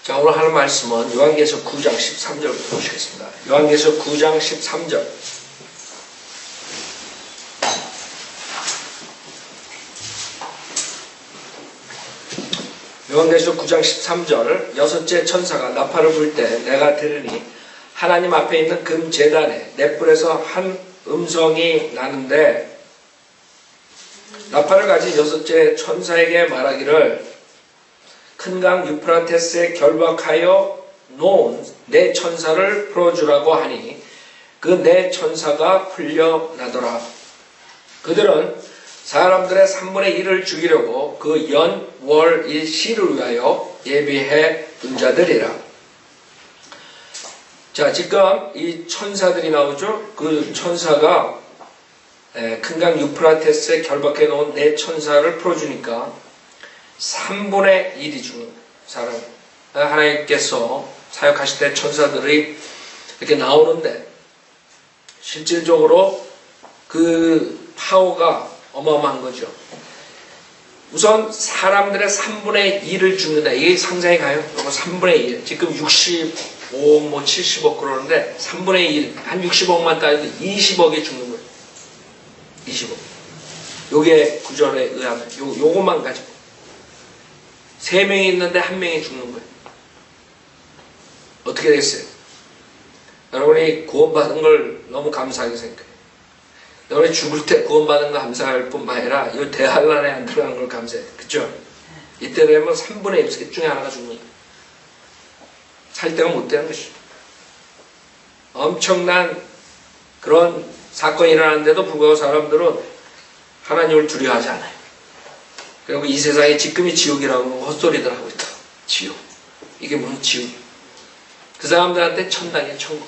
자, 오늘 하는 말씀은 요한계시록 9장 13절부터 보시겠습니다. 요한계시록 9장 13절. 요한계시록 9장 13절. 여섯째 천사가 나팔을 불 때 내가 들으니 하나님 앞에 있는 금 제단에 넷불에서 한 음성이 나는데, 나팔을 가진 여섯째 천사에게 말하기를 큰 강 유프라테스에 결박하여 놓은 네 천사를 풀어주라고 하니 그 네 천사가 풀려나더라. 그들은 사람들의 3분의 1을 죽이려고 그 연, 월, 일, 시를 위하여 예비해 둔 자들이라. 자, 지금 이 천사들이 나오죠. 그 천사가 큰 강 유프라테스에 결박해 놓은 네 천사를 풀어주니까 3분의 1이 죽는 사람. 하나님께서 사역하실 때 천사들이 이렇게 나오는데 실질적으로 그 파워가 어마어마한 거죠. 우선 사람들의 3분의 1을 죽는다. 이게 상상이 가요? 3분의 1. 지금 65억, 70억 그러는데 3분의 1, 한 60억만 따져도 20억이 죽는 거예요. 20억. 요게 구절에 의하면 요것만 가지고 3명이 있는데 1명이 죽는 거예요. 어떻게 됐어요? 여러분이 구원받은 걸 너무 감사하게 생각해요. 여러분이 죽을 때 구원받은 거 감사할 뿐만 아니라 이 대환란에 안 들어간 걸 감사해요. 그죠? 이때 되면 3분의 1 중에 하나가 죽는 거예요. 살 때가 못 되는 것이죠. 엄청난 그런 사건이 일어나는데도 불구하고 사람들은 하나님을 두려워하지 않아요. 그리고 이 세상에 지금이 지옥이라고 헛소리들 하고 있다. 지옥. 이게 무슨 지옥이야. 그 사람들한테 천당이야, 천국.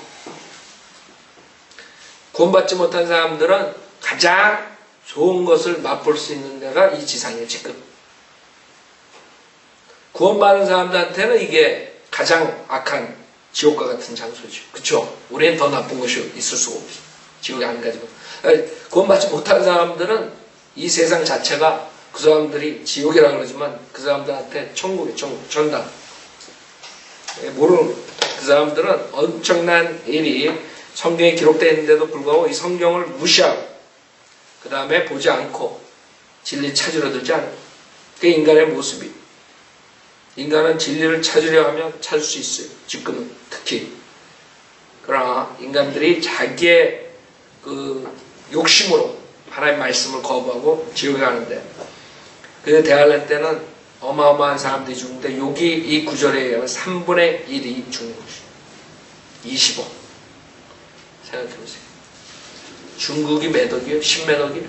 구원받지 못한 사람들은 가장 좋은 것을 맛볼 수 있는 데가 이 지상이에요, 지금. 구원받은 사람들한테는 이게 가장 악한 지옥과 같은 장소죠. 그쵸? 우리는 더 나쁜 것이 있을 수가 없어. 지옥에 안 가지고. 구원받지 못한 사람들은 이 세상 자체가 그 사람들이 지옥이라고 그러지만 그 사람들한테 천국이에요, 천국, 전당. 모르는 그 사람들은 엄청난 일이 성경에 기록되어 있는데도 불구하고 이 성경을 무시하고 그 다음에 보지 않고 진리 찾으려 들지 않아요. 그게 인간의 모습이. 인간은 진리를 찾으려 하면 찾을 수 있어요. 지금은 특히. 그러나 인간들이 자기의 그 욕심으로 하나님의 말씀을 거부하고 지옥에 가는데, 그 대환란 때는 어마어마한 사람들이 죽는데 여기 이 구절에 의하면 3분의 1이 죽는 것이죠. 20억. 생각해보세요. 중국이 몇 억이에요? 10몇 억이에요?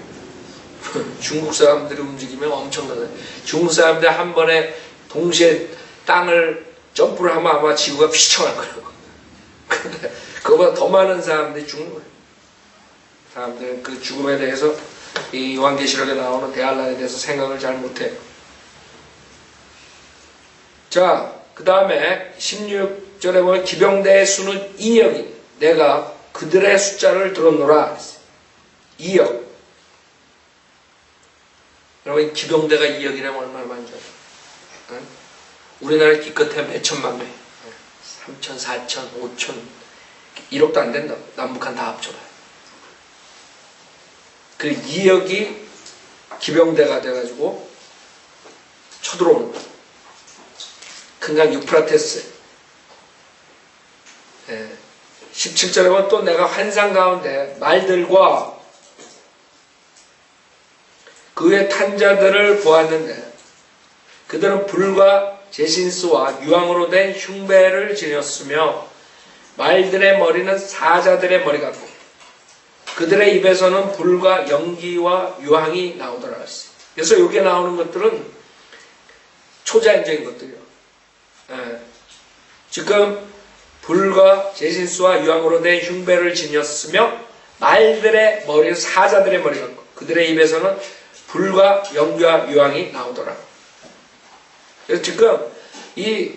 중국 사람들이 움직이면 엄청나요. 중국 사람들 한 번에 동시에 땅을 점프를 하면 아마 지구가 휘청할 거예요. 근데 그거보다 더 많은 사람들이 죽는 거예요. 사람들은 그 죽음에 대해서 이 요한계시록에 나오는 대환란에 대해서 생각을 잘 못해요. 자, 그 다음에 16절에 보면 기병대의 수는 2억이 내가 그들의 숫자를 들었노라. 2억. 여러분, 기병대가 2억이라면 얼마나 많은 줄 알아요? 응? 우리나라 기껏해 몇 천만 명. 3천, 4천, 5천, 1억도 안 된다. 남북한 다 합쳐봐요. 그 2억이 기병대가 돼가지고 쳐들어오는 거예요. 큰 강 유프라테스. 17절에 보면 또 내가 환상 가운데 말들과 그의 탄자들을 보았는데 그들은 불과 제신스와 유황으로 된 흉배를 지녔으며 말들의 머리는 사자들의 머리 같고 그들의 입에서는 불과 연기와 유황이 나오더라. 그래서 여기에 나오는 것들은 초자연적인 것들이요. 지금 불과 제신스와 유황으로 된 흉배를 지녔으며 말들의 머리는 사자들의 머리 같고 그들의 입에서는 불과 연기와 유황이 나오더라. 그래서 지금 이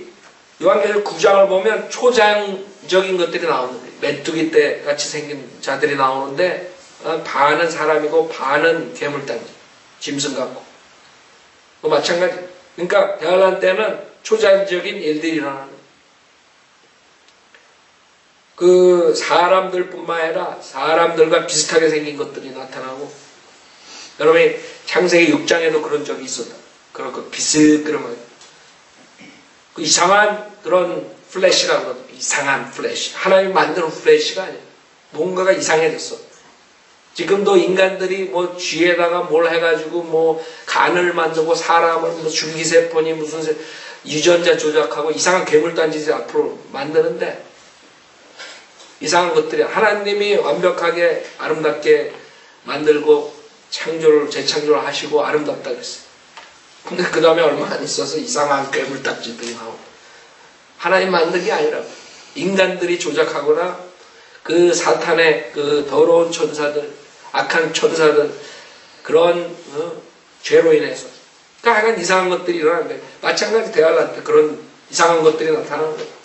요한계시록 9장을 보면 초자연적인 것들이 나오는데 메뚜기 떼 같이 생긴 자들이 나오는데 반은 사람이고 반은 괴물단지 짐승 같고 마찬가지. 그러니까 대환란 때는 초자연적인 일들이 일어나는 거예요. 그 사람들뿐만 아니라 사람들과 비슷하게 생긴 것들이 나타나고, 여러분이 창세기 6장에도 그런 적이 있었다. 그런 그 비스그름한 그 이상한 그런 플래시라고 그러거든. 이상한 플래시. 하나님이 만드는 플래시가 아니야. 뭔가가 이상해졌어. 지금도 인간들이 뭐 쥐에다가 뭘 해가지고 뭐 간을 만들고 사람을 뭐 줄기세포니 무슨 유전자 조작하고 이상한 괴물단지를 앞으로 만드는데, 이상한 것들이 하나님이 완벽하게 아름답게 만들고 창조를 재창조를 하시고 아름답다 그랬어요. 근데 그 다음에 얼마 안 있어서 이상한 괴물딱지들이 나오고, 하나님 만든 게 아니라 인간들이 조작하거나 그 사탄의 그 더러운 천사들, 악한 천사들, 그런 죄로 인해서 그러니까 약간 이상한 것들이 일어나는 거예요. 마찬가지 대화할 때 그런 이상한 것들이 나타나는 거예요.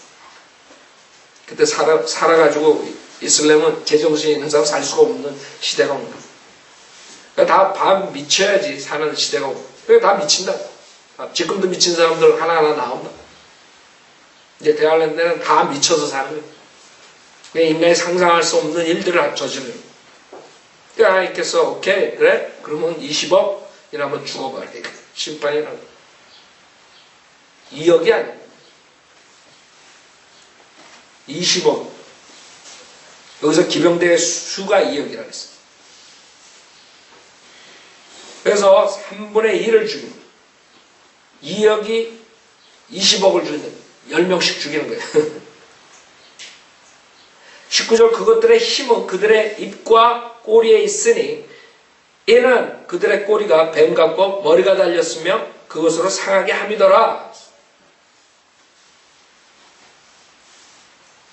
그때 살아가지고 있으려면 제정신이 있는 사람 살 수가 없는 시대가 온다. 그러니까 다 밤 미쳐야지 사는 시대가 오고, 그러니까 다 미친다. 지금도 미친 사람들 하나하나 나온다. 이제 대화하는 데는 다 미쳐서 사는 거예요. 그냥 인간이 상상할 수 없는 일들을 저지르는 거예요. 그러니까 하나님께서 오케이 그래? 그러면 20억 이라면 죽어봐야 돼. 심판이라고. 2억이 아니야. 20억. 여기서 기병대의 수가 2억이라고 했어. 그래서 3분의 1을 죽이는 거야. 2억이 20억을 죽이는 거야. 10명씩 죽이는 거야. 19절 그것들의 힘은 그들의 입과 꼬리에 있으니 이는 그들의 꼬리가 뱀 같고 머리가 달렸으며 그것으로 상하게 함이더라.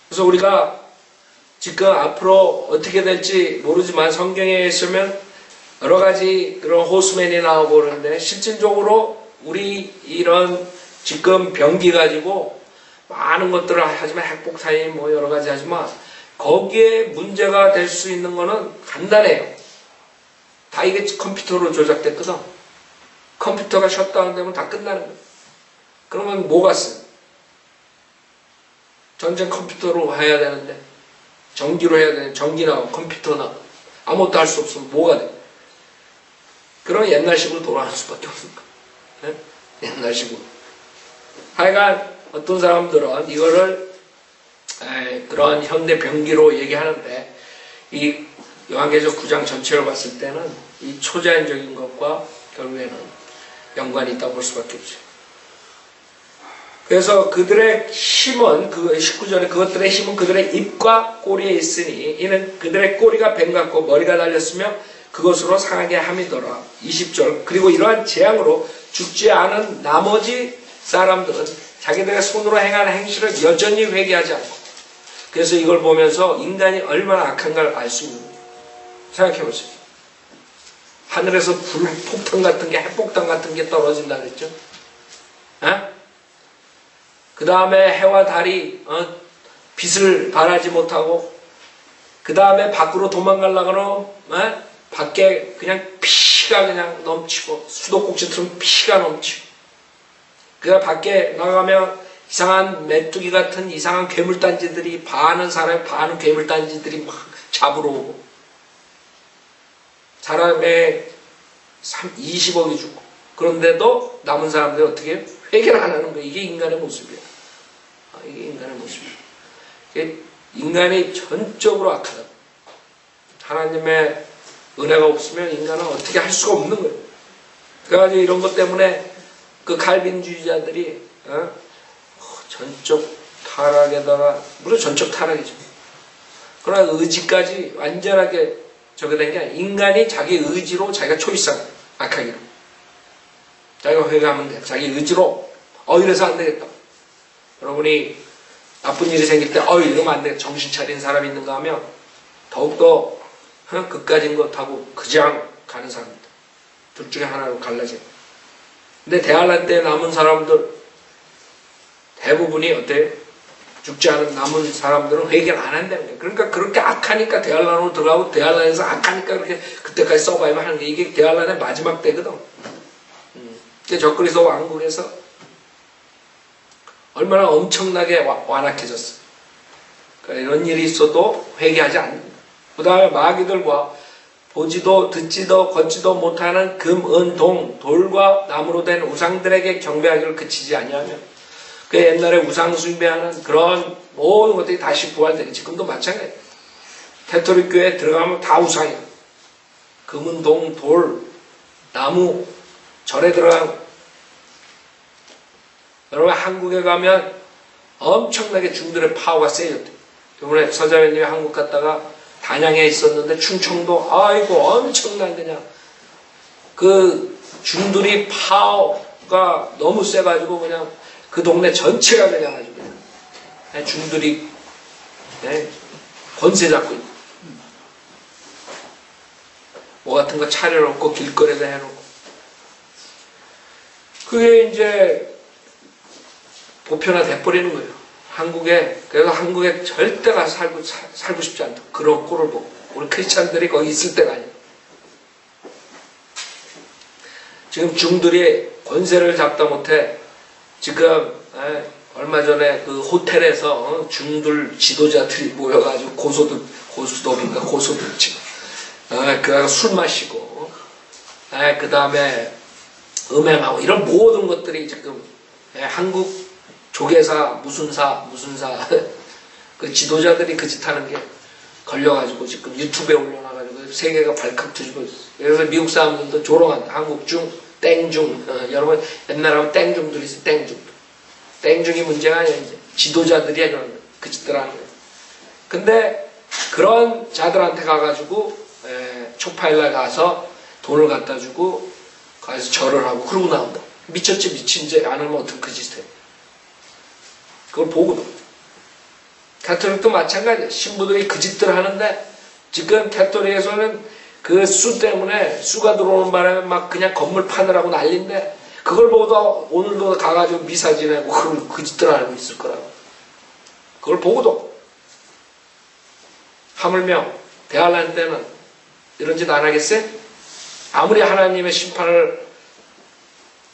그래서 우리가 지금 앞으로 어떻게 될지 모르지만 성경에 있으면 여러 가지 그런 호수맨이 나오고 그러는데, 실질적으로 우리 이런 지금 병기 가지고 많은 것들을 하지만 핵폭탄이 뭐 여러 가지 하지만 거기에 문제가 될 수 있는 거는 간단해요. 다 이게 컴퓨터로 조작됐거든. 컴퓨터가 셧다운 되면 다 끝나는 거예요. 그러면 뭐가 쓰? 전쟁 컴퓨터로 해야 되는데, 전기로 해야 되는데, 전기나 컴퓨터나 아무것도 할 수 없으면 뭐가 돼? 그럼 옛날식으로 돌아가는 수밖에 없을까? 네? 옛날식으로. 하여간 어떤 사람들은 이거를 그런 현대 병기로 얘기하는데, 이 요한계시록 9장 전체를 봤을 때는 이 초자연적인 것과 결국에는 연관이 있다고 볼 수밖에 없죠. 그래서 그들의 힘은, 그 19절에 그것들의 힘은 그들의 입과 꼬리에 있으니 이는 그들의 꼬리가 뱀 같고 머리가 달렸으며 그것으로 상하게 함이더라. 20절 그리고 이러한 재앙으로 죽지 않은 나머지 사람들은 자기들의 손으로 행하는 행실을 여전히 회개하지 않고, 그래서 이걸 보면서 인간이 얼마나 악한가를 알 수 있는 거예요. 생각해보세요. 하늘에서 불폭탄 같은 게, 핵폭탄 같은 게 떨어진다 그랬죠? 그 다음에 해와 달이 빛을 발하지 못하고, 그 다음에 밖으로 도망가려고 하면 밖에 그냥 피가 그냥 넘치고, 수도꼭지처럼 피가 넘치고, 그 밖에 나가면 이상한 메뚜기 같은 이상한 괴물단지들이, 반은 사람 반은 괴물단지들이 막 잡으러 오고, 사람의 20억이 죽고, 그런데도 남은 사람들이 어떻게 해요? 회개를 안 하는 거예요. 이게 인간의 모습이에요. 이게 인간의 모습이에요. 이게 인간이 전적으로 악하다. 하나님의 은혜가 없으면 인간은 어떻게 할 수가 없는 거예요. 그래가지고 이런 것 때문에 그 칼빈주의자들이 전적 타락에다가, 물론 전적 타락이죠. 그러나 의지까지 완전하게 저게 된 게 아니라 인간이 자기 의지로 자기가 초이스한 악하기로. 자기가 회개하면 돼. 자기 의지로 이래서 안 되겠다. 여러분이 나쁜 일이 생길 때 이러면 안 되겠다. 정신 차린 사람이 있는가 하면 더욱더 그까진 것하고 그냥 가는 사람들. 둘 중에 하나로 갈라져요. 근데 대환란 때 남은 사람들 대부분이 어때요? 죽지 않은 남은 사람들은 회개를 안 한다는 거예요. 그러니까 그렇게 악하니까 대환란으로 들어가고, 대환란에서 악하니까 그렇게 그때까지 서바이브 하는 게, 이게 대환란의 마지막 때거든. 적그리스도 왕국에서 얼마나 엄청나게 완악해졌어. 그러니까 이런 일이 있어도 회개하지 않는다. 그 다음에 마귀들과 보지도 듣지도 걷지도 못하는 금, 은, 동, 돌과 나무로 된 우상들에게 경배하기를 그치지 아니하며 그 옛날에 우상 숭배하는 그런 모든 것들이 다시 부활되고 지금도 마찬가지예요. 캐톨릭 교회에 들어가면 다 우상이에요. 금은, 동, 돌, 나무, 절에 들어가면 여러분 한국에 가면 엄청나게 중들의 파워가 세졌대요. 이번에 서자매님이 한국 갔다가 단양에 있었는데 충청도 아이고 엄청난 그냥 그 중들이 파워가 너무 세가지고 그냥 그 동네 전체가 그냥 아주 그냥 중들이 권세 잡고 있고 뭐 같은 거 차려놓고 길거리에다 해놓고 그게 이제 보편화 돼버리는 거예요. 그래서 한국에 절대 가서 살고 싶지 않다. 그런 꼴을 보고. 우리 크리스찬들이 거기 있을 때가 아니에요. 지금 중들이 권세를 잡다 못해 지금 얼마 전에 그 호텔에서 중들 지도자들이 모여가지고 고소득 지금 그래서 술 마시고 그 다음에 음행하고 이런 모든 것들이 지금 한국 조계사 무슨 사 그 지도자들이 그 짓 하는 게 걸려가지고 지금 유튜브에 올려놔가지고 세계가 발칵 뒤집어 있어요. 그래서 미국 사람들도 조롱한다. 한국중, 땡중. 여러분 옛날 하면 땡중들이 있어요. 땡중이 문제가 아니라 이제 지도자들이 이런 그 짓들 하는 거예요. 근데 그런 자들한테 가가지고 초파일날 가서 돈을 갖다 주고 가서 절을 하고 그러고 나온다. 미쳤지 미친지 안 하면 어떻게 그 짓을 해. 그걸 보고도. 캐톨릭도 마찬가지예요. 신부들이 그 짓들을 하는데 지금 캐톨릭에서는 그 수 때문에 수가 들어오는 바람에 막 그냥 건물 파느라고 난리인데 그걸 보고도 오늘도 가가지고 미사 지내고 그 짓들을 알고 있을 거라고. 그걸 보고도 하물며 대할란 때는 이런 짓 안 하겠어요? 아무리 하나님의 심판을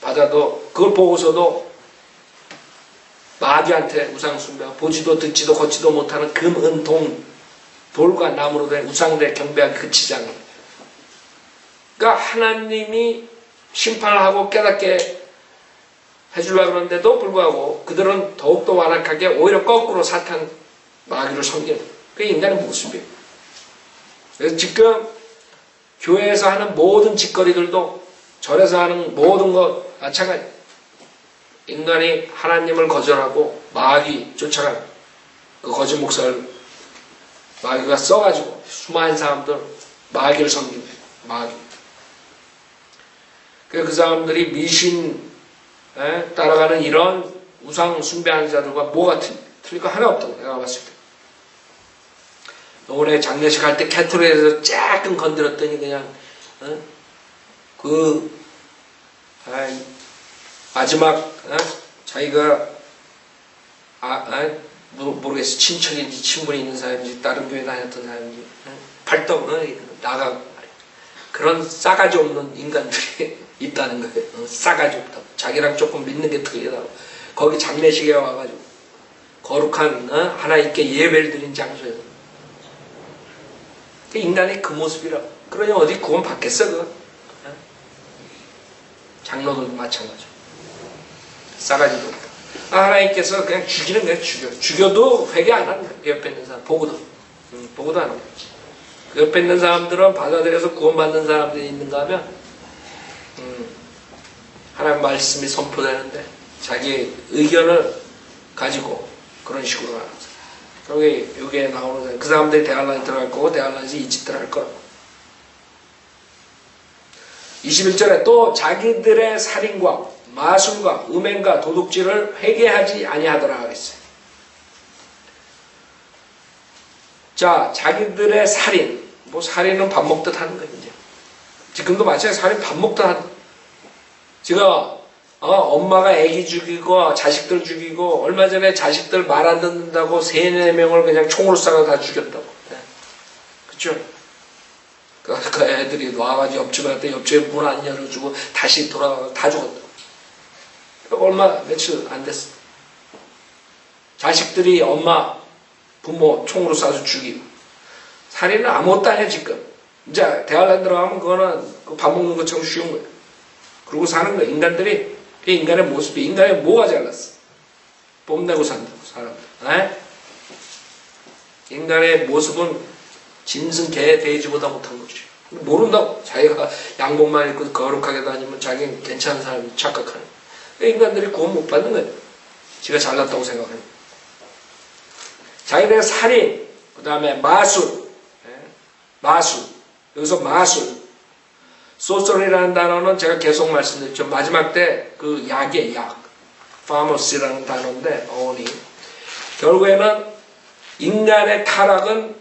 받아도 그걸 보고서도 마귀한테 우상숭배하고 보지도 듣지도 걷지도 못하는 금, 은, 동, 돌과 나무로 된 우상대 경배하기 그치지 않는. 그러니까 하나님이 심판을 하고 깨닫게 해주려고 그러는데도 불구하고 그들은 더욱더 완악하게 오히려 거꾸로 사탄 마귀를 섬기는 그게 인간의 모습이에요. 그래서 지금 교회에서 하는 모든 짓거리들도 절에서 하는 모든 것 마찬가지. 인간이 하나님을 거절하고 마귀 쫓아가는 그 거짓 목사를 마귀가 써가지고 수많은 사람들 마귀를 섬깁니다. 마귀. 그 사람들이 미신 따라가는 이런 우상 숭배하는 자들과 뭐가 틀릴 거 하나 없다고 내가 봤을 때. 올해 장례식 할 때 캐톨릭에서 조금 건드렸더니 그냥 마지막 자기가 모르겠어. 친척인지 친분이 있는 사람인지 다른 교회 다녔던 사람인지 발동 나가고 그런 싸가지 없는 인간들이 있다는 거예요. 싸가지 없다고. 자기랑 조금 믿는 게 틀리다고. 거기 장례식에 와가지고 거룩한 하나님께 예배를 드린 장소에서 인간의 그 모습이라고. 그러니 어디 구원 받겠어 그거. 장로들도 마찬가지고. 싸가지도 없다. 하나님께서 그냥 죽이는 거예요. 죽여도 회개 안 하는 거예요. 옆에 있는 사람 보고도 안 하고. 그 옆에 있는 사람들은 받아들여서 구원받는 사람들이 있는가 하면 하나님 말씀이 선포되는데 자기 의견을 가지고 그런 식으로 하는 거예요. 여기에 나오는 사람, 그 사람들이 대할란에 들어갈 거고 대할란에서 이 짓들 할 거라고. 21절에 또 자기들의 살인과 마술과 음행과 도둑질을 회개하지 아니하더라 그랬어요. 자, 자기들의 살인, 살인은 밥 먹듯 하는 거예요. 이제. 지금도 마찬가지로 살인 밥 먹듯 하는 거예요. 지금 엄마가 애기 죽이고 자식들 죽이고 얼마 전에 자식들 말 안 듣는다고 3-4명을 그냥 총으로 쏴서 다 죽였다고. 네. 그쵸? 그 애들이 와가지고 옆집한테 옆집에 문 안 열어주고 다시 돌아가고 다 죽었다고. 며칠 안 됐어. 자식들이 엄마 부모 총으로 쏴서 죽이고. 살인은 아무것도 아니야, 지금. 이제 대학원 들어가면 그거는 밥 먹는 것처럼 쉬운 거예요. 그러고 사는 거예요. 인간들이, 그 인간의 모습이, 인간의 뭐가 잘났어? 뽐내고 산다고, 사람들. 에? 인간의 모습은 짐승, 개, 돼지보다 못한 거지. 모른다고. 자기가 양복만 입고 거룩하게 다니면 자기는 괜찮은 사람이 착각하는 거예요. 인간들이 구원 못 받는 거예요. 지가 잘났다고 생각하는 거예요. 자기들의 살인, 그 다음에 마술, 마술, 여기서 마술, 소설이라는 단어는 제가 계속 말씀드렸죠. 마지막 때 그 약이에요, 약. 파머스라는 단어인데, 어원이. 결국에는 인간의 타락은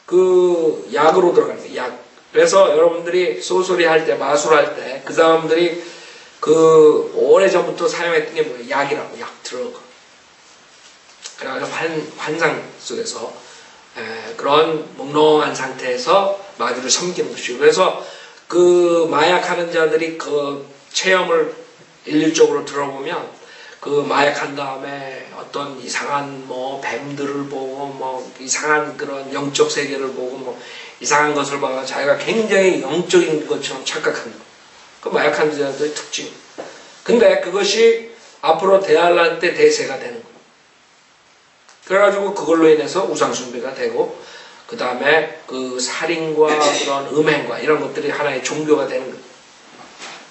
그 약으로 들어가는 거예요, 약. 그래서 여러분들이 소설이 할 때, 마술할 때, 그 사람들이 그 오래전부터 사용했던 게 뭐예요? 약이라고, 약 들어가. 그래가지고 환상 속에서 그런 몽롱한 상태에서 마귀를 섬기는 것이고, 그래서 그 마약하는 자들이 그 체험을 일률적으로 들어보면 그 마약한 다음에 어떤 이상한 뭐 뱀들을 보고 뭐 이상한 그런 영적 세계를 보고 뭐 이상한 것을 봐서 자기가 굉장히 영적인 것처럼 착각하는 거. 그 마약한 자들의 특징. 근데 그것이 앞으로 대환란 때 대세가 되는 거예요. 그래가지고 그걸로 인해서 우상숭배가 되고, 그 다음에 그 살인과 그런 음행과 이런 것들이 하나의 종교가 되는 거예요.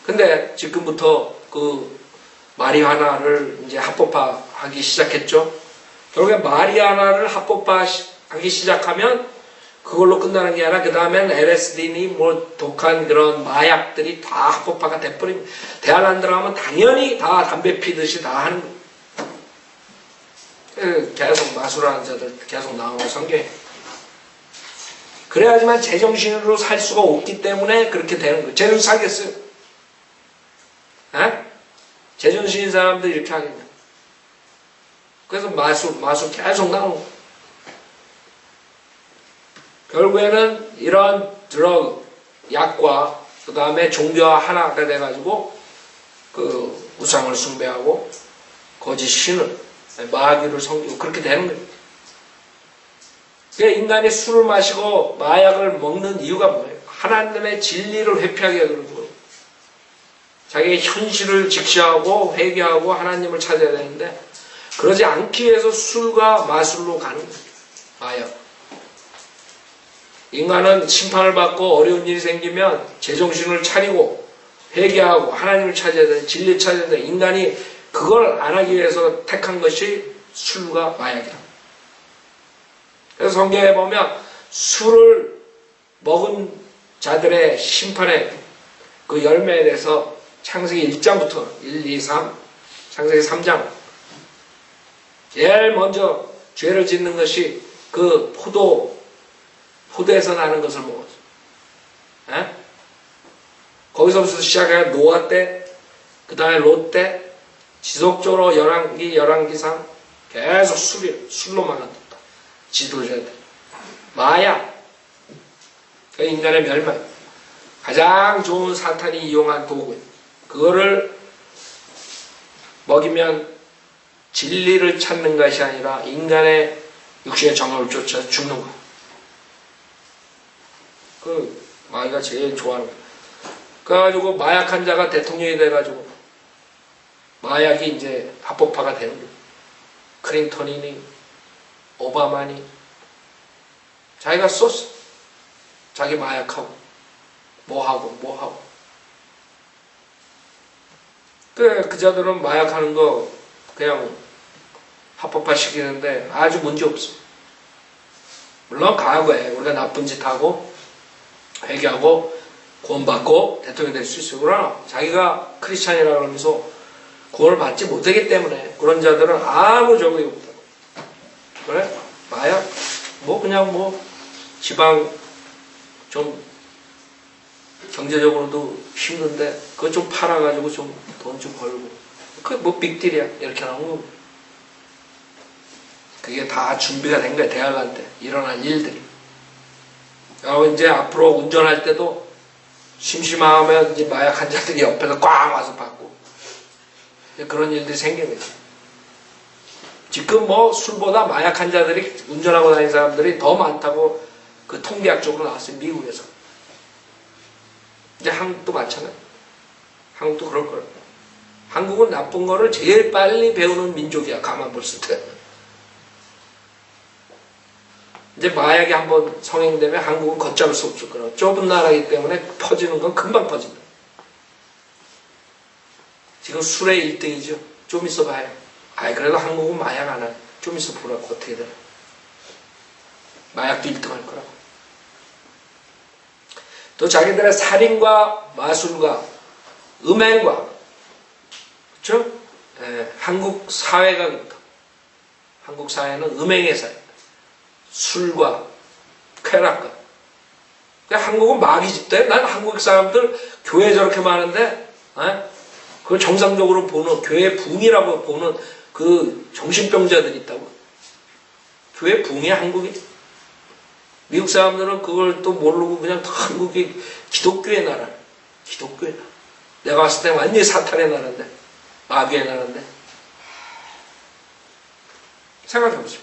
근데 지금부터 그 마리화나를 이제 합법화하기 시작했죠. 결국에 마리화나를 합법화하기 시작하면 그걸로 끝나는 게 아니라 그 다음엔 LSD니 뭐 독한 그런 마약들이 다 합법화가 돼버립니다. 대환란 들어가면 당연히 다 담배 피듯이 다 하는 거예요. 계속 마술하는 자들 계속 나오고 성경에. 그래야지만 제정신으로 살 수가 없기 때문에 그렇게 되는 거예요. 제정신 살겠어요? 에? 제정신인 사람들이 이렇게 하겠냐. 그래서 마술 계속 나오는 거예요. 결국에는 이런 드러그, 약과 그 다음에 종교와 하나가 돼가지고 그 우상을 숭배하고 거짓 신을 마귀를 섬기고 그렇게 되는 거예요. 그러니까 인간이 술을 마시고 마약을 먹는 이유가 뭐예요? 하나님의 진리를 회피하게 그러는 거예요. 자기의 현실을 직시하고 회개하고 하나님을 찾아야 되는데 그러지 않기 위해서 술과 마술로 가는 거예요. 마약. 인간은 심판을 받고 어려운 일이 생기면 제정신을 차리고 회개하고 하나님을 찾아야 되는 진리를 찾아야 되는 인간이 그걸 안 하기 위해서 택한 것이 술과 마약이다. 그래서 성경에 보면 술을 먹은 자들의 심판의 그 열매에 대해서 창세기 1장부터 1, 2, 3, 창세기 3장 제일 먼저 죄를 짓는 것이 그 포도에서 나는 것을 먹었어. 에? 거기서부터 시작해 노아 때, 그 다음에 롯 때, 지속적으로 열왕기상 계속 술로만 한다. 지도자들. 마약. 그 인간의 멸망. 가장 좋은 사탄이 이용한 도구예요. 그거를 먹이면 진리를 찾는 것이 아니라 인간의 육신의 정욕을 쫓아서 죽는 거예요. 그 마귀가 제일 좋아하는 거예요. 그래가지고 마약한 자가 대통령이 돼가지고 마약이 이제 합법화가 되는 거예요. 클린턴이니 오바마니 자기가 썼어. 자기 마약하고 뭐하고 그 자들은 마약하는 거 그냥 합법화 시키는데 아주 문제없어. 물론 과거에 우리가 나쁜 짓 하고 회개하고 구원받고 대통령이 될 수 있어요. 그러나 자기가 크리스찬이라고 하면서 구원을 받지 못하기 때문에 그런 자들은 아무 적용이 없다. 그래? 마약? 그냥 지방 좀 경제적으로도 힘든데 그거 좀 팔아가지고 좀 돈 좀 벌고 그게 빅딜이야. 이렇게 나오는 거. 그게 다 준비가 된 거야. 대환란 때 일어난 일들이. 이제 앞으로 운전할 때도 심심하면 이제 마약 환자들이 옆에서 꽉 와서 받고 그런 일들이 생기는 거지. 지금 뭐 술보다 마약 환자들이 운전하고 다니는 사람들이 더 많다고 그 통계학적으로 나왔어요. 미국에서. 이제 한국도 마찬가지. 한국도 그럴 거예요. 한국은 나쁜 거를 제일 빨리 배우는 민족이야. 가만 봤을 때. 이제 마약이 한번 성행되면 한국은 걷잡을 수 없을 거라고. 좁은 나라이기 때문에 퍼지는 건 금방 퍼진다. 지금 술의 1등이죠. 좀 있어 봐요. 그래도 한국은 마약 안 해. 좀 있어 보라고. 어떻게 돼. 마약도 1등 할 거라고. 또 자기들의 살인과 마술과 음행과, 그렇죠? 한국 사회가 그렇다. 한국 사회는 음행의 사회. 술과 쾌락과. 한국은 마귀 집대. 난 한국 사람들 교회 저렇게 많은데, 그걸 정상적으로 보는, 교회 붕이라고 보는 그 정신병자들이 있다고. 교회 붕이 한국이. 미국 사람들은 그걸 또 모르고 그냥 한국이 기독교의 나라. 기독교의 나라. 내가 봤을 때 완전히 사탄의 나라인데. 마귀의 나라인데. 생각해보세요.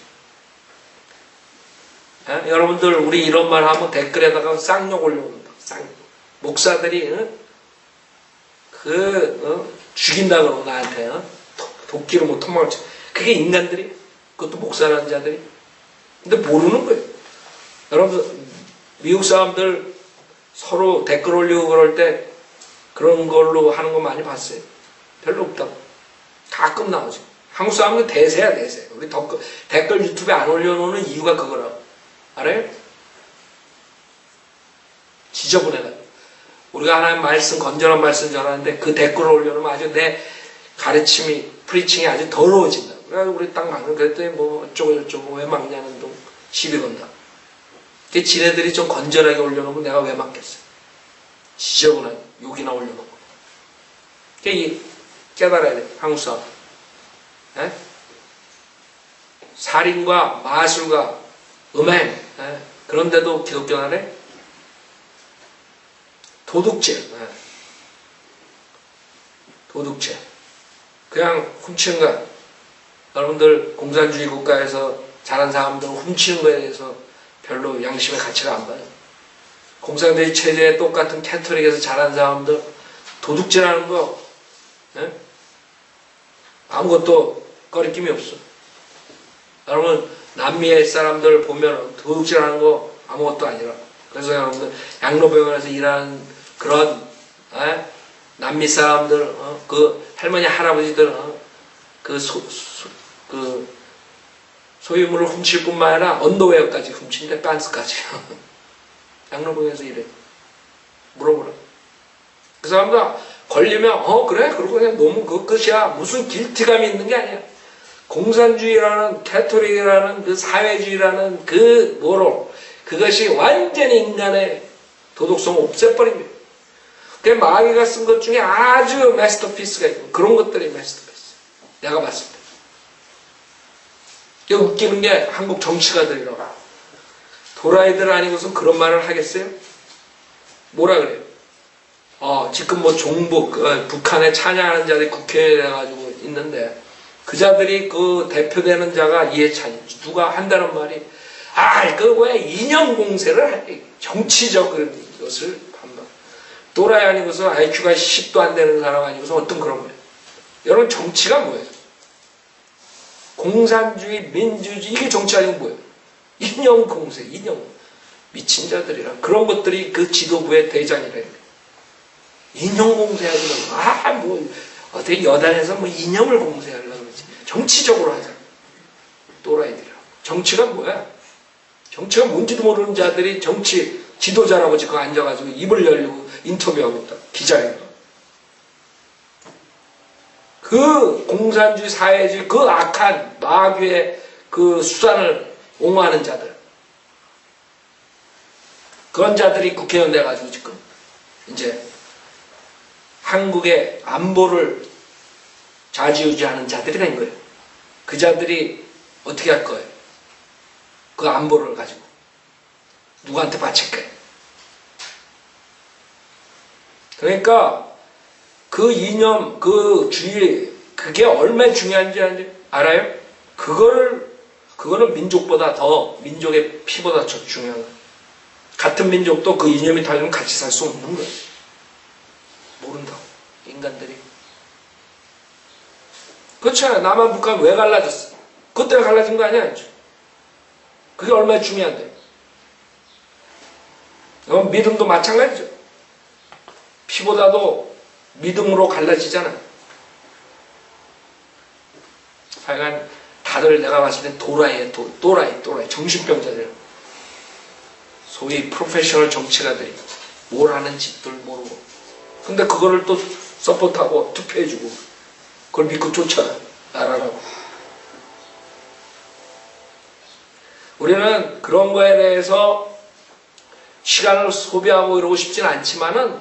여러분들 우리 이런 말 하면 댓글에다가 쌍욕 올려온다. 쌍욕. 목사들이 죽인다 그러고 나한테 도끼로 뭐 토막을 쳐. 그게 인간들이. 그것도 목사라는 자들이. 근데 모르는 거예요. 여러분 미국 사람들 서로 댓글 올리고 그럴 때 그런 걸로 하는 거 많이 봤어요? 별로 없다고. 가끔 나오죠. 한국 사람은 대세야 대세. 우리 댓글 유튜브에 안 올려놓는 이유가 그거라고. 알아요? 지저분해가지고. 우리가 하나님 말씀, 건전한 말씀 전하는데 그 댓글을 올려놓으면 아주 내 가르침이, 프리칭이 아주 더러워진다. 그래서 우리 딱 막는 그랬더니 뭐 어쩌고 저쩌고 왜 막냐는 둥 시비 건다. 그 지네들이 좀 건전하게 올려놓으면 내가 왜 막겠어요? 지저분한 욕이나 올려놓고. 깨달아야 돼, 한국 사람. 살인과 마술과 음행, 그런데도 기독교는 안 해? 도둑질, 도둑질. 그냥 훔치는 거야. 여러분들 공산주의 국가에서 자란 사람들은 훔치는 거에 대해서 별로 양심의 가치가 안 봐요. 공산주의 체제에 똑같은 캐톨릭에서 자란 사람들 도둑질하는 거 아무것도 거리낌이 없어. 여러분 남미의 사람들 보면 도둑질하는 거 아무것도 아니라. 그래서 여러분들 양로병원에서 일하는 그런 남미 사람들 그 할머니 할아버지들 소유물을 훔칠 뿐만 아니라 언더웨어까지 훔친대. 빤스까지. 양로병원에서 일해. 물어보라. 그 사람들 걸리면 그래? 그러고 그냥 너무 그 끝이야. 무슨 길티감이 있는 게 아니야. 공산주의라는 캐톨릭이라는 그 사회주의라는 그 뭐로 그것이 완전히 인간의 도덕성을 없애버린 거예요. 그 마귀가 쓴 것 중에 아주 마스터피스가 있고 그런 것들이 마스터피스. 내가 봤을 때. 이거 웃기는 게 한국 정치가들이라고. 도라이들 아니고서 그런 말을 하겠어요? 뭐라 그래요? 지금 뭐 종북, 북한에 찬양하는 자들이 국회에 돼가지고 있는데 그 자들이 그 대표되는 자가 이해찬. 누가 한다는 말이 그 왜 이념 공세를 해. 정치적인 것을 한다. 도라이 아니고서 IQ가 10도 안 되는 사람 아니고서 어떤 그런 거예요. 여러분 정치가 뭐예요? 공산주의, 민주주의 이게 정치 아니고 뭐예요? 이념 공세, 이념 미친 자들이라 그런 것들이 그 지도부의 대장이래요. 이념 공세하지 말고 어떻게 여단에서 뭐 이념을 공세하려고 그러지. 정치적으로 하자. 또라이들이라. 정치가 뭐야? 정치가 뭔지도 모르는 자들이 정치 지도자라고 지금 앉아가지고 입을 열고 인터뷰하고 있다. 기자회견. 그 공산주의 사회주의 그 악한 마귀의 그 수단을 옹호하는 자들. 그런 자들이 국회의원 돼가지고 지금 이제 한국의 안보를 좌지우지하는 자들이 된 거예요. 그 자들이 어떻게 할 거예요? 그 안보를 가지고 누구한테 바칠 거예요? 그러니까 그 이념, 그 주의 그게 얼마나 중요한지 알아요? 그거는 민족보다 더, 민족의 피보다 더 중요한 거예요. 같은 민족도 그 이념이 다르면 같이 살 수 없는 거예요. 모른다고, 인간들이. 그렇잖아요. 남한, 북한 왜 갈라졌어? 그것 때문에 갈라진 거 아니야? 그게 얼마나 중요한데. 믿음도 마찬가지죠. 피보다도 믿음으로 갈라지잖아. 하여간 다들 내가 봤을 때 도라이에 또라이 정신병자들. 소위 프로페셔널 정치가들이 뭘 하는지들 모르고. 근데 그거를 또 서포트하고 투표해주고 그걸 믿고 쫓아가. 나라라고. 우리는 그런 거에 대해서 시간을 소비하고 이러고 싶진 않지만은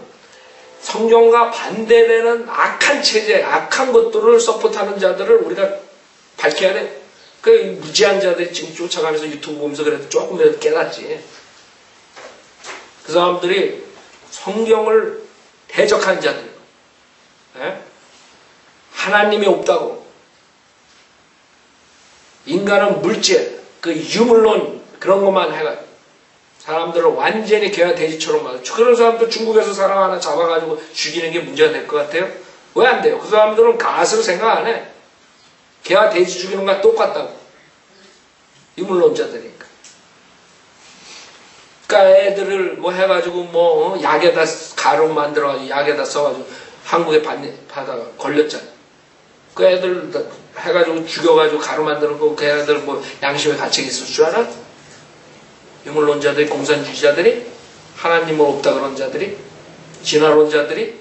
성경과 반대되는 악한 체제, 악한 것들을 서포트하는 자들을 우리가 밝혀야 돼. 그 무지한 자들이 지금 쫓아가면서 유튜브 보면서 그래도 조금이라도 깨닫지. 그 사람들이 성경을 대적하는 자들. 예? 하나님이 없다고. 인간은 물질, 그 유물론 그런 것만 해가지고 사람들을 완전히 개와 돼지처럼 만들어. 그런 사람들 중국에서 사람 하나 잡아가지고 죽이는 게 문제가 될 것 같아요? 왜 안 돼요? 그 사람들은 가스로 생각 안 해. 개와 돼지 죽이는 거랑 똑같다고. 유물론자들이니까. 그러니까 애들을 뭐 해가지고 뭐 약에다 가루 만들어가지고 약에다 써가지고 한국에 받다가 걸렸잖아. 그 애들 해가지고 죽여가지고 가루 만드는 거 그 애들 뭐 양심에 갇혀 있을 줄 알아? 유물론자들이, 공산주의자들이, 하나님은 없다 그런 자들이, 진화론자들이,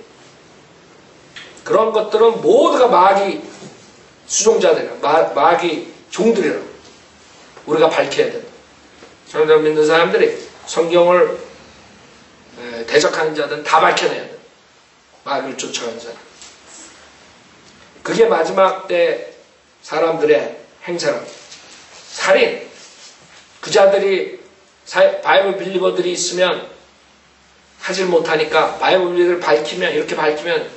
그런 것들은 모두가 마귀 수종자들이라, 마귀 종들이라. 우리가 밝혀야 된다. 성경 믿는 사람들이 성경을 대적하는 자들은 다 밝혀내야 돼. 마귀를 쫓아가는 자들. 그게 마지막 때 사람들의 행사라. 살인. 그 자들이 바이블 빌리버들이 있으면 하질 못하니까 바이블 빌리버를 밝히면, 이렇게 밝히면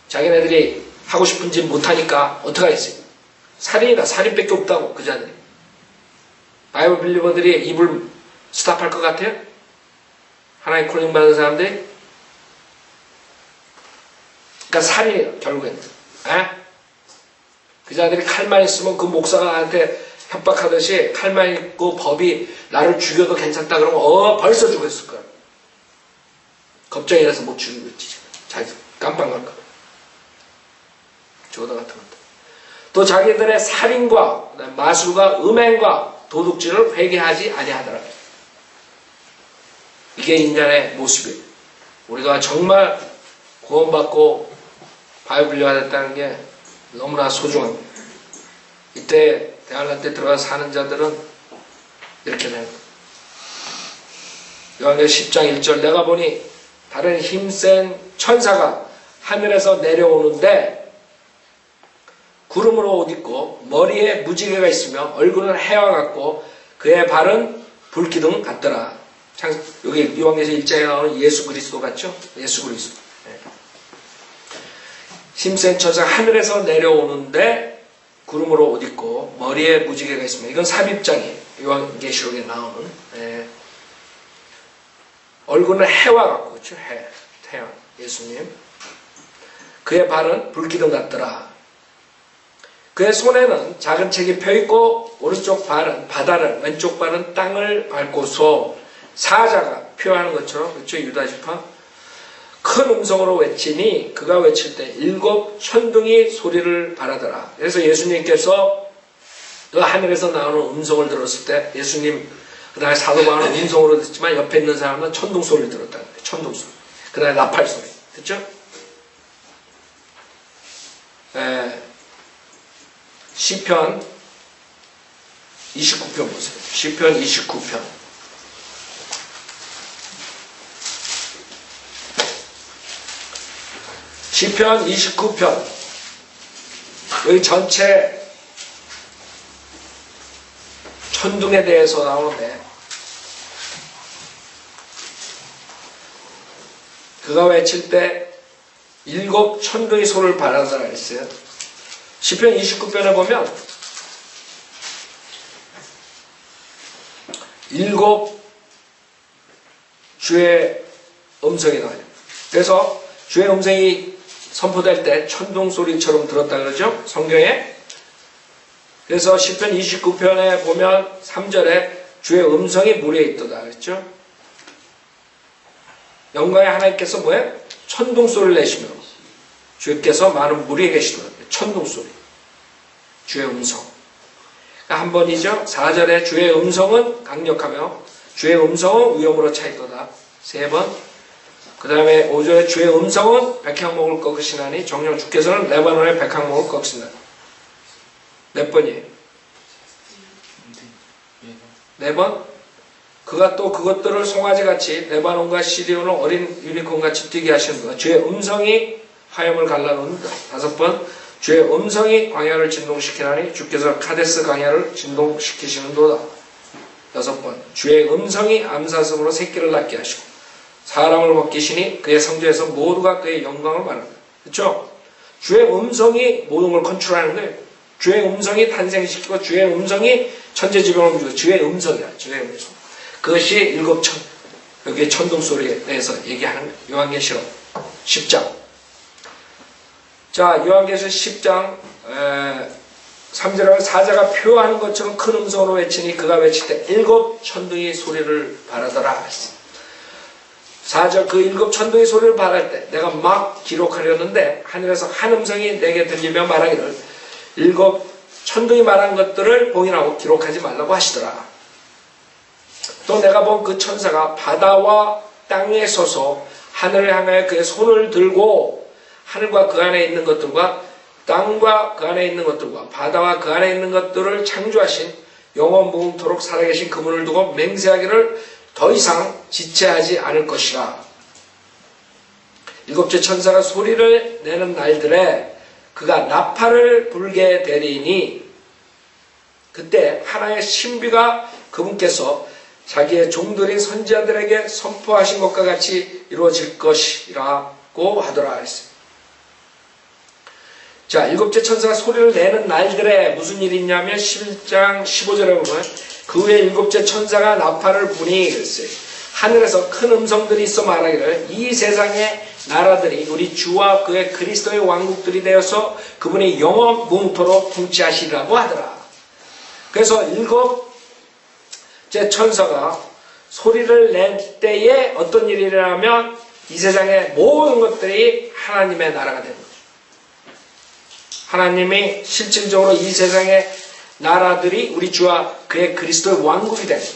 자기네들이 하고 싶은 짓 못하니까 어떡하겠어요? 살인이다. 살인밖에 없다고 그 자들이. 바이블 빌리버들이 입을 스탑할 것 같아요? 하나님 콜링 받은 사람들이? 그러니까 살인이에요, 결국엔. 에? 그 자들이 칼만 있으면 그 목사한테 협박하듯이 칼만 있고 법이 나를 죽여도 괜찮다 그러면 벌써 죽였을 거야. 겁쟁이라서 못 죽이고 있지. 자기 깜빡 날까. 저거 같은 것들. 또 자기들의 살인과 마술과 음행과 도둑질을 회개하지 아니하더라. 이게 인간의 모습이에요. 우리가 정말 구원받고 바이블리가 됐다는 게 너무나 소중합니다. 이때 대한란 때 들어가서 사는 자들은 이렇게 되는 거예요. 요한계시록 10장 1절 내가 보니 다른 힘센 천사가 하늘에서 내려오는데 구름으로 옷 입고 머리에 무지개가 있으며 얼굴은 해와 같고 그의 발은 불기둥 같더라. 여기 요한계시록 1장에 나오는 예수 그리스도 같죠? 예수 그리스도. 네. 힘센 천사가 하늘에서 내려오는데 구름으로 옷 입고 머리에 무지개가 있으며 이건 삽입장이에요. 요한계시록에 나오는. 네. 얼굴은 해와 같고 그렇죠? 태양 예수님. 그의 발은 불기둥 같더라. 그의 손에는 작은 책이 펴있고 오른쪽 발은 바다를 왼쪽 발은 땅을 밟고서 사자가 표현하는 것처럼 그렇죠? 유다지파 큰 음성으로 외치니 그가 외칠 때 7 천둥이 소리를 발하더라. 그래서 예수님께서 그 하늘에서 나오는 음성을 들었을 때 예수님 그 다음에 사도 바울은 음성으로 듣지만 옆에 있는 사람은 천둥 소리를 들었다는 거예요. 천둥 소리. 그 다음에 나팔 소리. 됐죠? 시편 29편 보세요. 시편 29편. 시편 29편. 여기 전체 천둥에 대해서 나오는데 그가 외칠 때 7 천둥이 소리를 발하더라 했어요. 시편 29편에 보면 일곱 주의 음성이 나와요. 그래서 주의 음성이 선포될 때 천둥 소리처럼 들었다 그러죠? 성경에. 그래서 시편 29편에 보면 3절에 주의 음성이 무리에 있도다 그랬죠? 영광의 하나님께서 뭐예요? 천둥 소리를 내시며 주께서 많은 무리에 계시더라고요. 천둥 소리. 주의 음성. 한 번이죠. 4절에 주의 음성은 강력하며 주의 음성은 위엄으로 차 있도다. 3번. 그 다음에 5절에 주의 음성은 백향목을 꺾으시나니 정녕 주께서는 레바논의 백향목을 꺾으시나니. 몇 번이에요? 4번. 그가 또 그것들을 송아지같이 레바논과 시리온을 어린 유니콘같이 뛰게 하시는도다. 주의 음성이 화염을 갈라놓는다. 5번. 주의 음성이 광야를 진동시키나니 주께서 카데스 광야를 진동시키시는도다. 6번. 주의 음성이 암사슴으로 새끼를 낳게 하시고 사람을 먹기시니 그의 성전에서 모두가 그의 영광을 말한다. 그렇죠? 주의 음성이 모든 걸 컨트롤하는 거예요. 주의 음성이 탄생시키고 주의 음성이 천재지변을 움직이고 주의 음성이야. 주의 음성. 그것이 일곱천. 여기에 천둥소리에 대해서 얘기하는 거예요. 요한계시록 10장. 자, 요한계시록 10장 3절에 사자가 표하는 것처럼 큰 음성으로 외치니 그가 외칠 때 일곱 천둥이 소리를 발하더라. 4절 그 일곱 천둥이 소리를 발할 때 내가 막 기록하려는데 하늘에서 한 음성이 내게 들리며 말하기를 일곱 천둥이 말한 것들을 봉인하고 기록하지 말라고 하시더라. 또 내가 본 그 천사가 바다와 땅에 서서 하늘을 향하여 그의 손을 들고 하늘과 그 안에 있는 것들과 땅과 그 안에 있는 것들과 바다와 그 안에 있는 것들을 창조하신 영원 무궁토록 살아계신 그분을 두고 맹세하기를 더 이상 지체하지 않을 것이라. 일곱째 천사가 소리를 내는 날들에 그가 나팔을 불게 되리니 그때 하나의 신비가 그분께서 자기의 종들인 선지자들에게 선포하신 것과 같이 이루어질 것이라고 하더라 했어요. 자, 일곱째 천사가 소리를 내는 날들에 무슨 일이 있냐면 11장 15절에 보면 그 후에 일곱째 천사가 나팔을 부니 그랬어요. 하늘에서 큰 음성들이 있어 말하기를 이 세상의 나라들이 우리 주와 그의 그리스도의 왕국들이 되어서 그분이 영원 무궁토록 통치하시리라고 하더라. 그래서 일곱째 천사가 소리를 낼 때에 어떤 일이 일어나면 이 세상의 모든 것들이 하나님의 나라가 되는 거죠. 하나님이 실질적으로 이 세상의 나라들이 우리 주와 그의 그리스도의 왕국이 됩니다.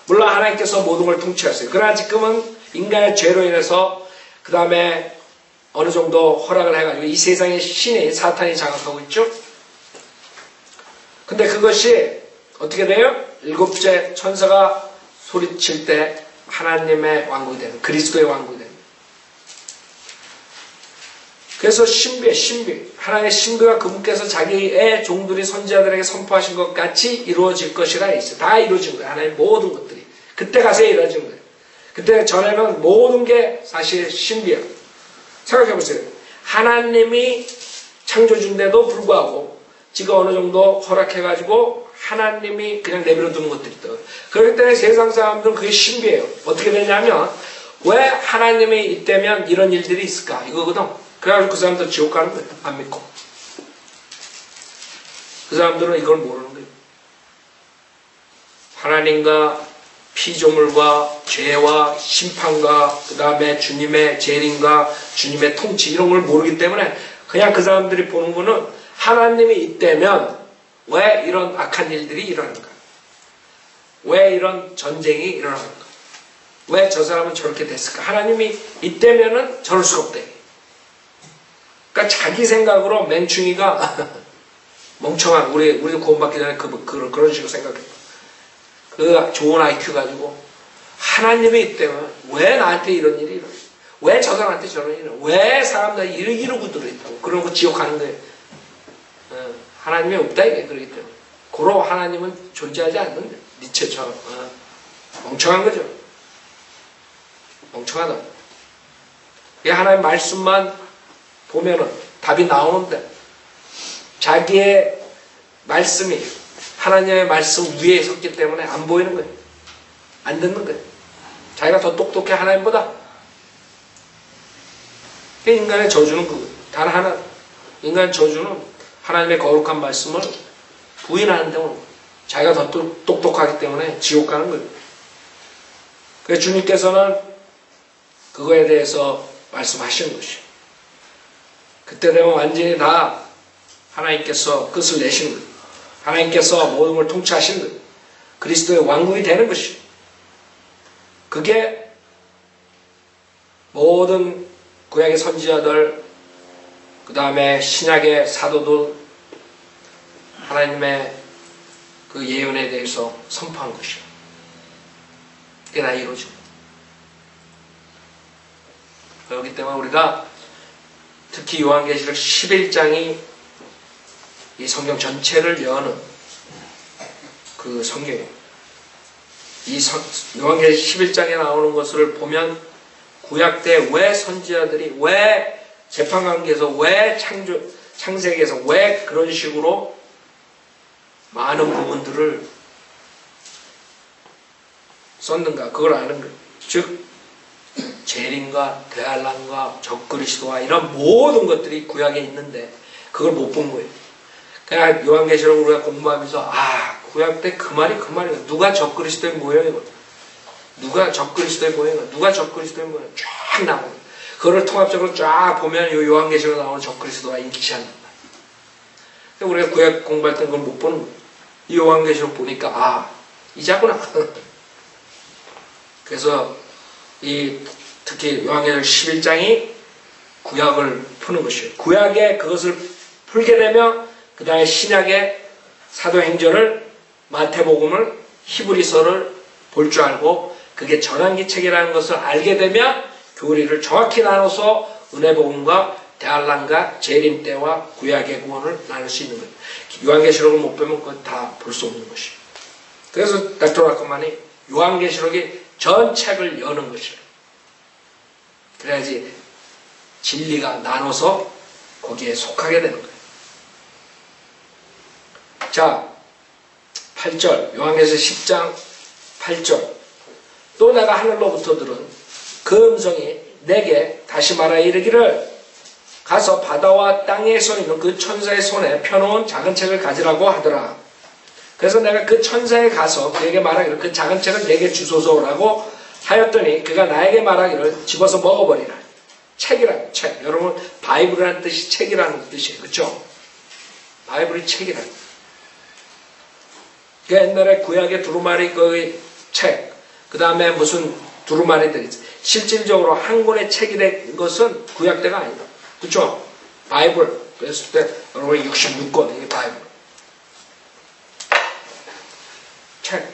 물론 하나님께서 모든 걸 통치하세요. 그러나 지금은 인간의 죄로 인해서 그 다음에 어느 정도 허락을 해가지고 이 세상의 신이 사탄이 장악하고 있죠. 근데 그것이 어떻게 돼요? 일곱째 천사가 소리칠 때 하나님의 왕국이 되는 그리스도의 왕국이 됩니다. 그래서 신비. 하나님의 신비가 그분께서 자기의 종들이 선지자들에게 선포하신 것 같이 이루어질 것이라 있어요. 다 이루어진 거예요. 하나님의 모든 것들이. 그때 가서 이루어진 거예요. 그때 전에는 모든 게 사실 신비예요. 생각해 보세요. 하나님이 창조주인데도 불구하고 지가 어느 정도 허락해가지고 하나님이 그냥 내버려 두는 것들이 있다. 그렇기 때문에 세상 사람들은 그게 신비예요. 어떻게 되냐면 왜 하나님이 있다면 이런 일들이 있을까? 이거거든. 그래가지고 그 사람들 지옥 가는 거예요. 안 믿고. 그 사람들은 이걸 모르는 거예요. 하나님과 피조물과 죄와 심판과 그 다음에 주님의 재림과 주님의 통치 이런 걸 모르기 때문에 그냥 그 사람들이 보는 거는 하나님이 있다면 왜 이런 악한 일들이 일어나는가? 왜 이런 전쟁이 일어나는가? 왜 저 사람은 저렇게 됐을까? 하나님이 있다면은 저럴 수가 없대. 그러니까 자기 생각으로 맹충이가 멍청한 우리도 구원받기 전에 그런 식으로 생각했다. 그 좋은 IQ 가지고 하나님이 있다면 왜 나한테 이런 일이 일어나? 왜 저 사람한테 저런 일이 일어나? 왜 사람들이 이러고 들어있다고? 그러고 지옥 가는 거예요. 하나님이 없다 이게 그러기 때문에. 고로 하나님은 존재하지 않는데 니체처럼 멍청한 거죠. 멍청하다. 이 하나님의 말씀만 보면은 답이 나오는데 자기의 말씀이 하나님의 말씀 위에 섰기 때문에 안 보이는 거예요. 안 듣는 거예요. 자기가 더 똑똑해 하나님보다. 인간의 저주는 그거예요. 단 하나, 인간의 저주는 하나님의 거룩한 말씀을 부인하는 데 오는 거예요. 자기가 더 똑똑하기 때문에 지옥 가는 거예요. 그래서 주님께서는 그거에 대해서 말씀하시는 것이에요. 그때 되면 완전히 다 하나님께서 끝을 내시는 거예요. 하나님께서 모든 걸 통치하시는 거예요. 그리스도의 왕국이 되는 것이에요. 그게 모든 구약의 선지자들, 그 다음에 신약의 사도들, 하나님의 그 예언에 대해서 선포한 것이에요. 그게 다 이루어집니다. 그렇기 때문에 우리가 특히 요한계시록 11장이 이 성경 전체를 여는 그 성경이에요. 이 요한계시록 11장에 나오는 것을 보면 구약 때 왜 선지자들이 왜 재판관계에서 왜 창세기에서 왜 그런 식으로 많은 부분들을 썼는가 그걸 아는 거예요. 즉 재림과 대환란과 적그리스도와 이런 모든 것들이 구약에 있는데 그걸 못 본 거예요. 그냥 요한계시록을 우리가 공부하면서 구약 때 그 말이 누가 적그리스도의 모형이고 누가 적그리스도의 모형이고 누가 적그리스도의 모형 쫙 나와요. 그거를 통합적으로 쫙 보면 요 요한계시록에 나오는 적그리스도와 일치한단 말이에요. 우리가 구약 공부할 때는 그걸 못 보는 거예요. 이 요한계시록 보니까 이자구나. 그래서 특히 요한계시록 11장이 구약을 푸는 것이에요. 구약에 그것을 풀게 되면 그 다음에 신약의 사도행전을 마태복음을 히브리서를 볼 줄 알고 그게 전환기 책이라는 것을 알게 되면 교리를 정확히 나눠서 은혜복음과 대환란과 재림 때와 구약의 구원을 나눌 수 있는 거예요. 요한계시록을 못 보면 그건 다 볼 수 없는 것이에요. 그래서 닥터 라커만이 요한계시록이 전 책을 여는 것이에요. 그래야지 진리가 나눠서 거기에 속하게 되는 거예요. 자, 8절 요한계시록 10장 8절 또 내가 하늘로부터 들은 그 음성이 내게 다시 말하여 이르기를 가서 바다와 땅에 서 있는 그 천사의 손에 펴놓은 작은 책을 가지라고 하더라. 그래서 내가 그 천사에 가서 그에게 말하기를 그 작은 책을 내게 주소서라고 하였더니 그가 나에게 말하기를 집어서 먹어버리라. 책이라는 책. 여러분 바이블이라는 뜻이 책이라는 뜻이에요. 그렇죠? 바이블이 책이라는 뜻. 그 옛날에 구약의 두루마리 그 책, 그 다음에 무슨 두루마리들이 있어요. 실질적으로 한 권의 책이 된 것은 구약 때가 아니다. 그렇죠? 바이블 그랬을 때 여러분 66권 이게 바이블 책.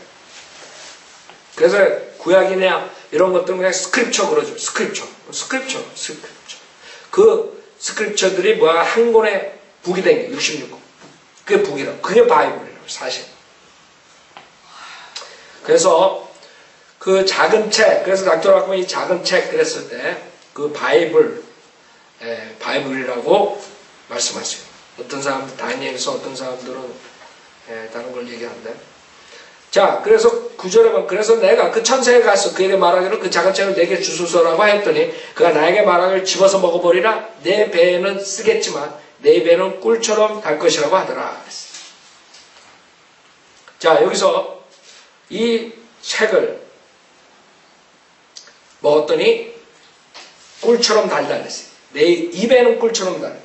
그래서 구약이냐 이런 것들은 그냥 스크립처 그러죠. 스크립처. 그 스크립처들이 뭐야 한 권의 북이 된 게 66권. 그게 북이라고. 그게 바이블이라고 사실. 그래서 그 작은 책, 그래서 닥터 라커만이 작은 책 그랬을 때 그 바이블이라고 말씀하세요. 어떤 사람들 다니엘에서 어떤 사람들은 다른 걸 얘기하는데. 자, 그래서 9절에 보면 그래서 내가 그 천사에 가서 그에게 말하기를 그 작은 책을 내게 주소서라고 했더니 그가 나에게 말하기를 집어서 먹어버리라. 내 배에는 쓰겠지만 내 배는 꿀처럼 달 것이라고 하더라. 자, 여기서 이 책을 먹었더니 꿀처럼 달다 그랬어요. 내 입에는 꿀처럼 달다.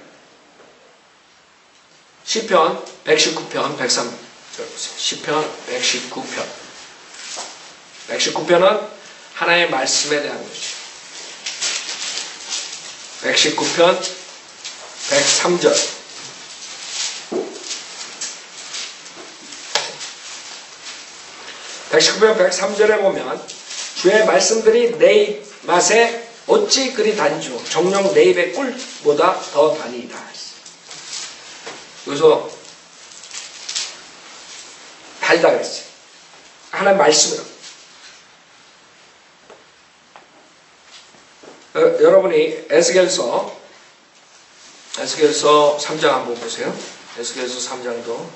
시편 119편 103절 시편 119편 119편은 하나님의 말씀에 대한 것이죠. 119편 103절 119편 103절에 보면 주의 말씀들이 내 입맛에 어찌 그리 단주 정녕 내 입의 꿀보다 더 다니이다. 여기서 달다 그랬어요. 하나님 말씀이라고. 여러분이 에스겔서 3장 한번 보세요. 에스겔서 3장도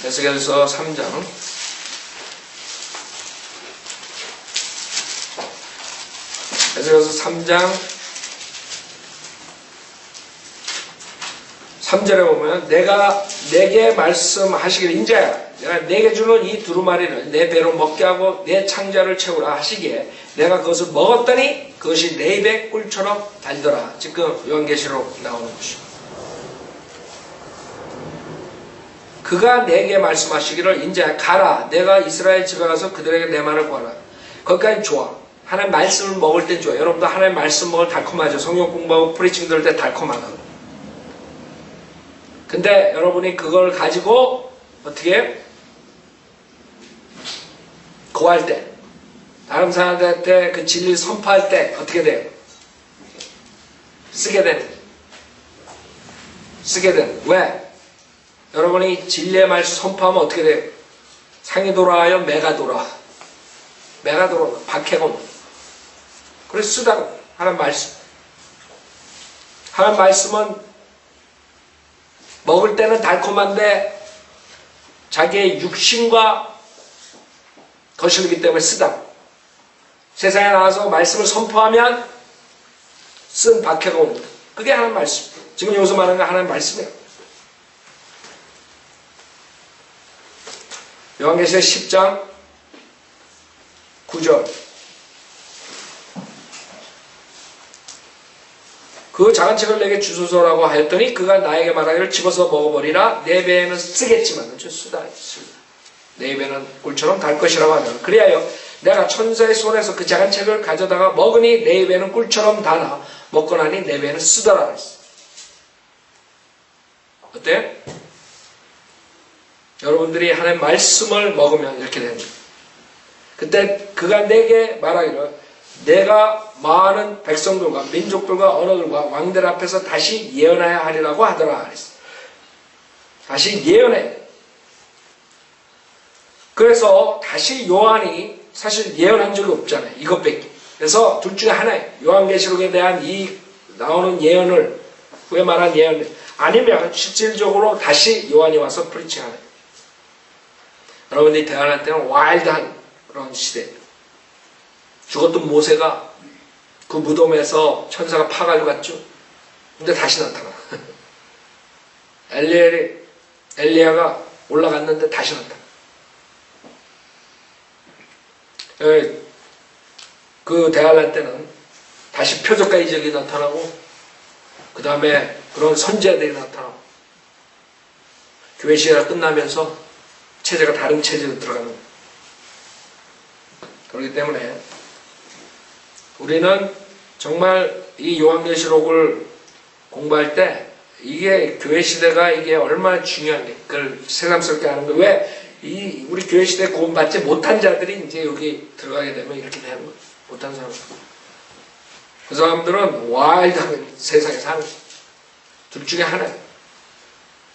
에스겔서 3장 에스겔서 3장 3절에 보면 내가 내게 말씀하시길 인자야 내가 내게 주는 이 두루마리를 내 배로 먹게 하고 내 창자를 채우라 하시기에 내가 그것을 먹었더니 그것이 내 입에 꿀처럼 달더라. 지금 요한계시록 나오는 것이죠. 그가 내게 말씀하시기를 인자야 가라 내가 이스라엘 집에 가서 그들에게 내 말을 구하라. 거기까지 좋아. 하나님 말씀을 먹을 땐 좋아. 여러분도 하나님 말씀 먹을 때달콤하죠. 성경 공부하고 프리칭 들을 때 달콤하거든. 근데 여러분이 그걸 가지고 어떻게 구할 때 다른 사람들한테 그 진리를 선포할 때 어떻게 돼요? 쓰게 되는 왜? 여러분이 진리의 말씀 선포하면 어떻게 돼요? 상이 돌아와요? 매가 돌아와? 매가 돌아와 박해가 온다. 그래서 쓰다가 하나님 말씀은 먹을 때는 달콤한데 자기의 육신과 거슬리기 때문에 쓰다. 세상에 나와서 말씀을 선포하면 쓴 박해가 옵니다. 그게 하나님 말씀. 지금 여기서 말하는 건 하나님 말씀이에요. 요한계시록 10장 9절 그 작은 책을 내게 주소서라고 하였더니 그가 나에게 말하기를 집어서 먹어버리라. 내 배에는 쓰겠지만 쓰다 내 입에는 꿀처럼 달 것이라고 하더라. 그리하여 내가 천사의 손에서 그 작은 책을 가져다가 먹으니 내 입에는 꿀처럼 다나 먹고 나니 내 배에는 쓰더라 했어. 어때? 여러분들이 하나님의 말씀을 먹으면 이렇게 됩니다. 그때 그가 내게 말하기를 내가 많은 백성들과 민족들과 언어들과 왕들 앞에서 다시 예언해야 하리라고 하더라 그랬어. 다시 예언해. 그래서 다시 요한이 사실 예언한 적이 없잖아요. 이것밖에. 그래서 둘 중에 하나예요. 요한계시록에 대한 이 나오는 예언을 후에 말한 예언을 아니면 실질적으로 다시 요한이 와서 프리칭하는. 여러분들이 대안할 때는 와일드한 그런 시대. 죽었던 모세가 그 무덤에서 천사가 파가지고 갔죠. 근데 다시 나타나. 엘리야가 올라갔는데 다시 나타나. 그 대환란 때는 다시 표적과 이적이 나타나고 그 다음에 그런 선지자들이 나타나고 교회 시대가 끝나면서 체제가 다른 체제로 들어가는 거예요. 그렇기 때문에 우리는 정말 이 요한계시록을 공부할 때 이게 교회 시대가 이게 얼마나 중요한데 그걸 새삼스럽게 하는 거예요. 왜? 우리 교회 시대에 구원받지 못한 자들이 이제 여기 들어가게 되면 이렇게 되는 거예요. 못한 사람. 그 사람들은 와일드한 세상에 사는 거예요. 둘 중에 하나예요.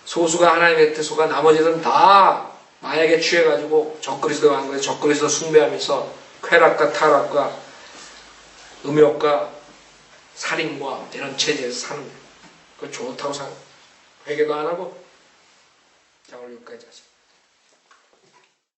소수가 하나님의 뜻소가 나머지는 다 마약에 취해가지고 적그리스도 한 거예요. 적그리스도 숭배하면서 쾌락과 타락과 음욕과 살인과 이런 체제에서 사는 거예요. 그거 좋다고 생각해요. 회개도 안 하고 자 오늘 여기까지 하자.